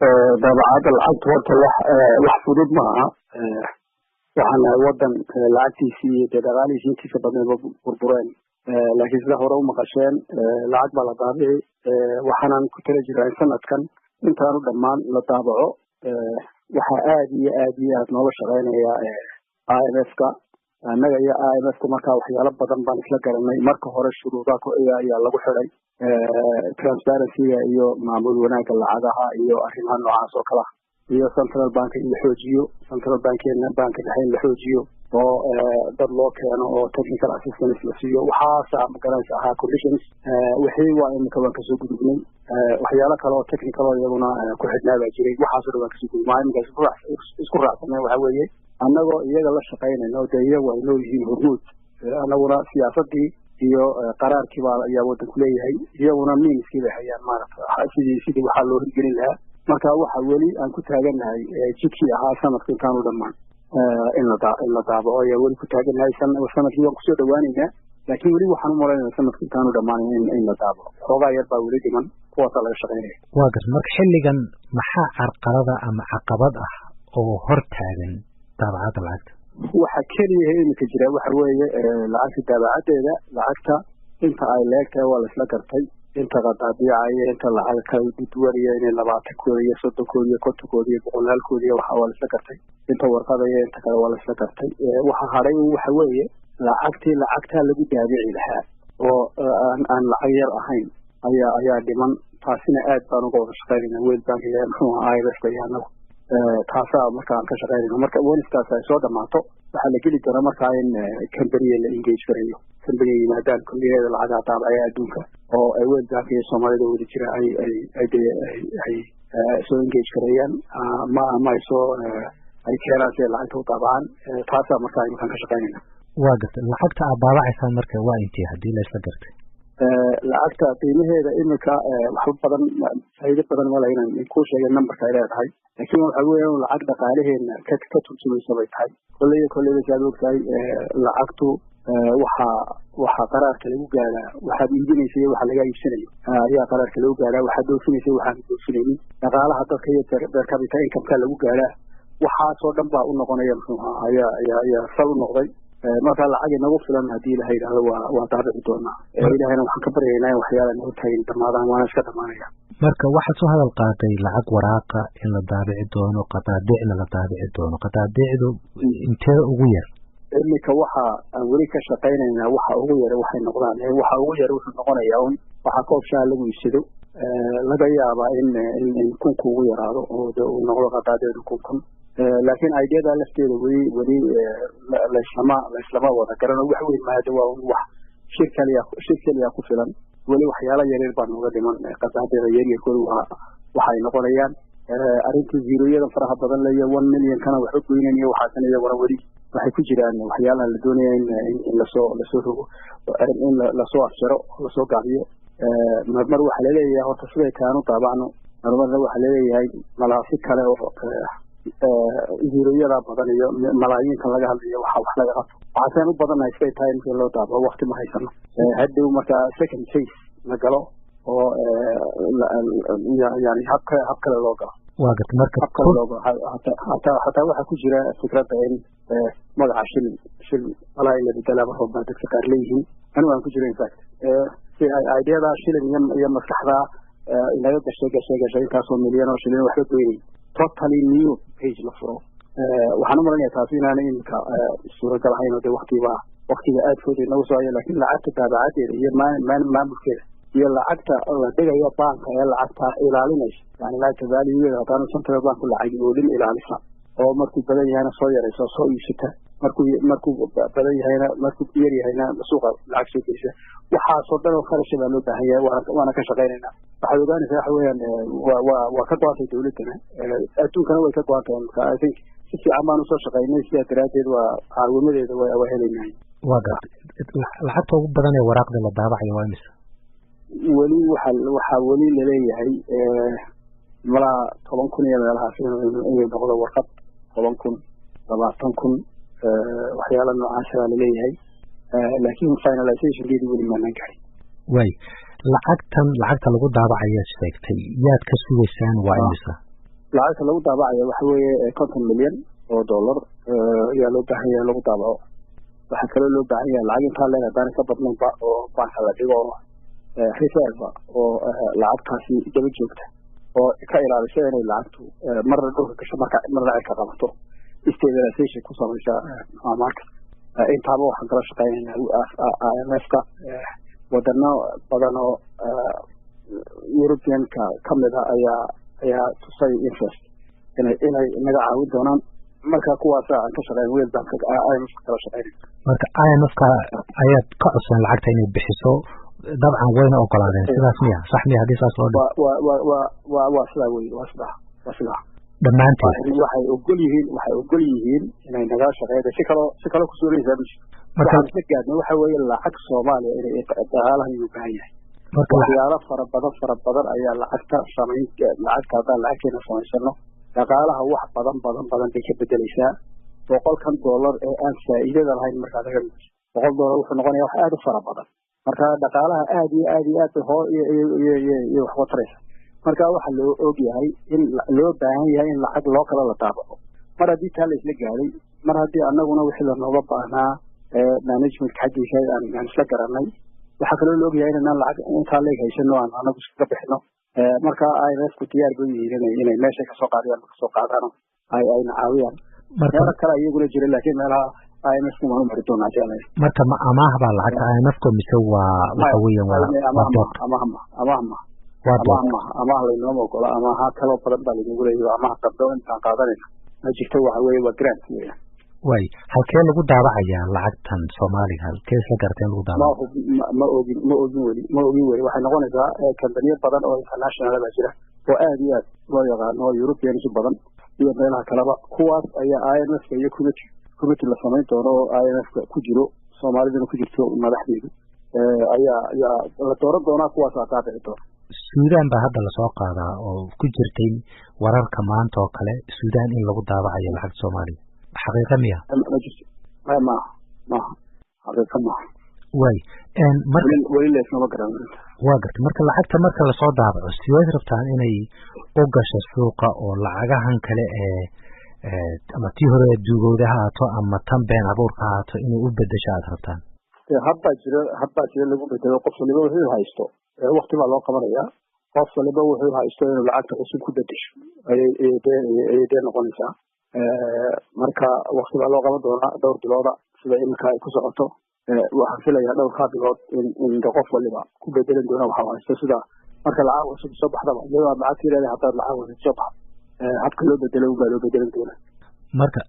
daabacada lacagta horta wax fudud maaha. waxaan wadan lacagtiisii iyo dhaqaalihiisii intiisa badanba burbureen, laakiin sida hore u maqasheen lacag baa la daabici. waxaanan ku tala jiraa in sanadkan intaanu dhammaan la daabaco. waxaa aad iyo aad noola shaqeynaya IMF-ka. annaga iyo IMF-ka markaa waxyaalo badan baan isla garanay. marka hore shuruudaha ayaa lagu xiday transparency-ga iyo maamul wanaagga lacagaha iyo arrimaha noocaas oo kala iyo central bank in la xoojiyo, central bankeena banka dhexe in la xoojiyo oo dad loo keeno oo technical assistance la siiyo. waxaasa magaranaysa ahaa conditions. wixii waa imika waan kasoo gudubnay. waxyaalo kale oo technical oo iyaguna ku xidhnaa baa jiray. waxaasoo dhan waan kasoo gudubnay. iminka isku raacsanay waxa weeye annagoo iyaga la shaqaynayno dee iyagu ay noo yihiin hormuud. annaguna siyaasadii iyo qaraarkii baa ayaa wadanku leeyahay, iyaguna miiniskii bay hayaan maaragta sidii waxaa loo hirgelin lahaa. marka waxa weli aan ku taagannahay jidkii ahaa sanadka intaanu dhammaan in la daabaco ayaa weli ku taagannahay. sanadkii waan kusoo dhawaanaynaa, laakiin weli waxaan u malaynaya sanadka intaanu dhammaan in la daabaco. xoogaa yar baa weli dhiman, kuwaasaa laga shaqaynaya. waa gar marka xilligan maxaa carqalada ama caqabad ah oo hor taagan daabacadda lacagta? waxa keliya iminka jira waxa weeye lacagta daabacadeeda. lacagta inta ay leegtahay waa laisla gartay. inta qadaadiicaya, inta lacag kala duwanaya inay 20 iyo 30 iyo 50 iyo 100 iyo waxa waa laisla gartay. inta warqadaya inta kale waa laisla gartay. waxa haray waxa weeye lacagtaa lagu daabici lahaa oo aan lacag yar ahayn ayaa dhiman. taasina aad baan uga wada shaqaynayna World Bank iyo muxuu IMF iyo anagu. taasaa marka aan ka shaqaynayno. marka welistaas ay soo dhamaato waxaa la geli doonaa markaa in company la engage garayo. company yimaadaan kulliyada lacagaha daabacaya adduunka oo ay World Bank iyo Soomaalida wada jira ay soo engage garayaan ama ay soo ay keenaan si lacagta u daabacaan. taasaa markaa iminkaan ka shaqaynayna. waa gartay lacagta aad daabacaysaan marka waa intee haddii la isla gartay? lacagta qiimaheeda iminka waxba badan faa'iido badan ma laha inaan kuu sheegay numberka ay leedahay, laakiin waxa weeye in lacag dhaqaalaheena ka turjumaysa bay tahay. kolleyba saad ogtahay lacagtu waxaa qaraarka lagu gaaraa waxaad iibinaysa iyo waxa laga iibsanayo ayaa qaraarka lagu gaaraa. waxaad doofinaysa waxaan doofinaynin. dhaqaalaha dadka iyo per capita income-ka lagu gaaraa. waxaasoo dhan baa u noqonaya muxuu ahaa ayaa sal u noqday. marka lacag inagu filan haddii ilaha yidhaahdo waa daabici doonaa. ilahayna waxaan ka baryaynaa in waxyaala nagu taagin dhamaadaan, waana iska dhamaanaya. marka waxaad soo hadal qaaday lacag waraaqa in la daabici doono, qadaadiicna la daabici doono. qadaadiicdu inteeda ugu yar? iminka waxa aan weli ka shaqaynaynaa waxa ugu yar waxay noqdaan. waxa ugu yar wuxuu noqonayaa un waxaa koob shaha lagu iibsado. laga yaabaa in kunku ugu yaraado oo uu noqdo qadaadiicdu kun. laakiin ideada lafteeda weli laislama wada garano. wax weyn maada waa wax shir keliya ku filan. weli waxyaala yaryar baa nooga dhiman. qadaadiicda yaryarkooda waxay noqonayaan arrintii ziroyada faraha badan leeya 1 million kana waxba goynan iyo waxaasina iyaguna weli waxay ku jiraan waxyaalaha la doonaya in lasoo rogo, in lasoo afjaro, lasoo gaabiyo. mar waxaa laleeyahay horta siday taanu daabacno. marmarna waxaa laleeyahay malaasi kale oo ziroyada badan iyo malaayiinkan laga hadlayo wax laga qabto. waxaasaan u badanahay siday tahay in loo daabaco. waqti ma haysano. hadhow marka second phase la galo oo yani hab kale loo galo. waa garta marka hab kale loo galo. hataa waxaa ku jira fikradda in magaca shil walaa in la bedelaaba roobaa dadka qaar leeyihiin. anigu aan ku jiro infact si ideada shilin iyo maskaxda inaga gashay intaasoo milyan oo shilin waxba goynay totally new page la furo. waxaan u malanaya taasi inaanay iminka suuragal ahayn oo dee waqtiga aad fooday nagu soo haya. laakiin lacagta daabacadeeda iyo maamulkeeda iyo lacagta la dhigayo banka ee lacagta ilaalinaysa, yani lacagta valuegeeda haddaanu central bank lacag oolin ilaalisa oo markuu badan yahayna soo yaraysa soo iibsata, markuu badan yahayna markuu yar yahayna suuqa lacag soo gelisa. waxaasoo dhan oo kharasha baa loo baahan yahay. waana ka shaqaynaynaa. waxaad ogaanaysaa waxa weeyaan waa ka go-antay dawladdana, adduunkana way ka go-antay. marka I think si fiican baan usoo shaqaynay. sidaa daraaddeed waa caawimadeeda waa helaynahay. waa gartay lacagta ugu badan ee waraaqda la daabacayo waa imisa? weli waxaa weli laleeyahay malaa 10,000 iyo meelahaas inay noqdo warqad 10,000 20,000 waxyaala noocaasa baa laleeyahay. laakiin finalizationkeedii weli maanaan gahay. lacagta lagu daabacaya sheegtay yaad ka sugaysaan waa imisa? lacagta lagu daabacayo waxa weeye $50 milyan ayaa loo baahan yahay lagu daabaco. waxaa kaloo loo baahan yahay lacag intaa leeg haddaan ka badnaynba oo banka la dhigo reserve oo lacagtaasi daba joogta oo ka ilaalisa inay lacagtu marna dhulka gasho marna ay ka qabato stabilization ku samaysa marka intaaba waxaan kala shaqeynaynaa IMF-ka wadano badan oo European-ka kamid ah ayaa tusay interest inay naga caawin doonaan marka kuwaas aan ka shaqeyn World Bank IMF kala shaqeynay. marka IMF-ka ayaad ka codsan lacagta inay bixiso dabcan wayna ogolaadeen sidaas miya sax miya hadii saas loo dhigo waa sidaa wey waa sidaa dhammaanteed waxay ogol yihiin inay naga shaqeeyaan si kale ku suuraysaa marka la gaadno waxa weeye lacag Soomaaliya inay dhaqaalaha u baahan yahay marka waxyaalo fara badan ayaa lacagta haddaan lacagteena samaysano dhaqaalaha wax badan bay ka bedelaysaa $100 ee aan faa'iidada lahayn markaa laga mid $100 wuxuu noqonayaa wax aad u fara badan marka dhaqaalaha aad iyo wax wataraysa marka waxa loo og yahay in loo baahan yahay in lacag loo kala la daabaco mar haddii taa la isla gaaray mar haddii annaguna wixii la nooga baahnaa management xaggiisa aan isla garanay waxaa kaloo loo og yahay inaan lacag intaa leeg haysano aan anagu iskaga bixino marka IMF-ku diyaar bay yihiin inay meesha kasoo qaadaan ayna caawiyaan meelo kale iyaguna jira laakiin meelaha IMF-ku ma mari doonaa jeclay marka ma amaah baa lacagta IMF-ku mise waa waxa weeyaan amaah laynoo ogola amaha kaloo badan baa lagu leeyahay amaha qabdo intaan qaadanayna ma jirto waxa weeye waa grant weeyaan way halkee lagu daabacayaa lacagtan Soomaaliga halkee isla garteen lagu daabaco ma ogin weli waxay noqonaysaa kambaniyo badan oo international ah jira oo aad iyo aad loo yaqaano oo European badan iyo meelaha kaleba kuwaas ayaa IMF iyo committee la samayn doono oo IMF ku jiro Soomaalidana ku jirto madaxdeedu ayaa la dooran doonaa kuwaas aa dhici doona Suudaan baa hadda lasoo qaadaa oo ku jirtay wararka maanta oo kale Suudaan in lagu daabacayo lacag Soomaaliya xaqiiqo miya ma xaqiiqo ma way weli leesma garan waa gartay marka lacagta marka lasoo daabaco sideed rabtaan inay u gasho suuqa oo lacagahan kale ama tii hore duugowda ha ahaato ama tan been abuurka ha ahaato inay u bedesho aad rabtaan hadbaa jira lagu bedelo qof waliba wuxuu haysto waqti baa loo qabanayaa qof waliba wuxuu haysto inuu lacagta cusub ku bedesho ayay dee noqonaysaa marka waqti baa loo qaban doonaa dhowr bilooda sida iminka ay ku socoto waxaan filayaa dhowrkaa bilood in qof waliba ku bedelan doona waxa haysto sida marka lacag cusub soo baxdaba iyadoo lacagta yaraada haddaad lacag cusub soo baxdo habka loo bedelo baa loo bedelan doonaa marka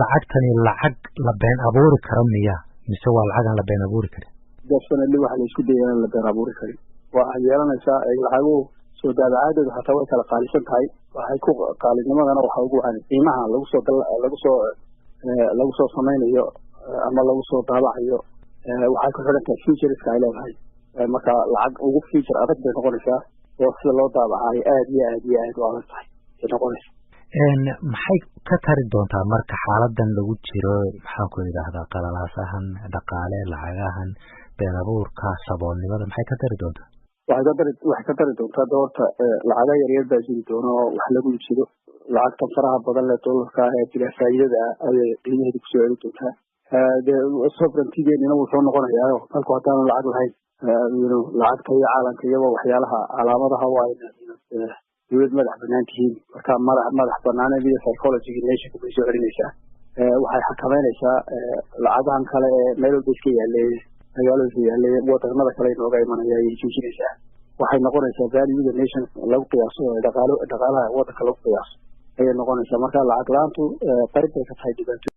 lacagtani lacag la been abuuri karo miya mise waa lacag aan la been abuuri karin definitely waxa la isku dayay in la been abuuri karin waa yeelanaysaa lacaguhu soo daabacaadooda hataa way kala qaalisan tahay waxay ku qaalinimadana waxa ugu wacan qiimaha lagu soo samaynayo ama lagu soo daabacayo waxay ku xidhan tahay featureska ay leedahay marka lacag ugu feature adag bay noqonaysaa oo sida loo daabacayo aad u adag tahay ay noqonaysa maxay ka tari doontaa marka xaaladan lagu jiro maxaan ku idhaahdaa qalalaasahan dhaqaale lacagahan been abuurka saboolnimada maxay ka tari doontaa waxay ka tari doontaa doorta lacaga yaryar baa jiri doona oo wax lagu iibsado lacagtan faraha badan leh doolarka ee bila faa'iidada ayay qiimaheeda kusoo celi doontaa sovereignty-geenina wuxuu noqonayaa dalku haddaanu lacag lahayn lacagta iyo caalamka iyagoo waxyaalaha calaamadaha waa dawlad madax banaan tihiin marka madax banaaneed iyo psychology nationka bay soo celinaysaa waxay xakameynaysaa lacagahan kale ee meel walba iska yaallay magaalooyinka yaallay wadamada kale inooga imanaya ayay joojinaysaa waxay noqonaysaa value-da nation lagu qiyaaso dhaqaalaha waddanka lagu qiyaaso ayay noqonaysaa marka lacag la-aantu qarib bay ka tahay dhibaato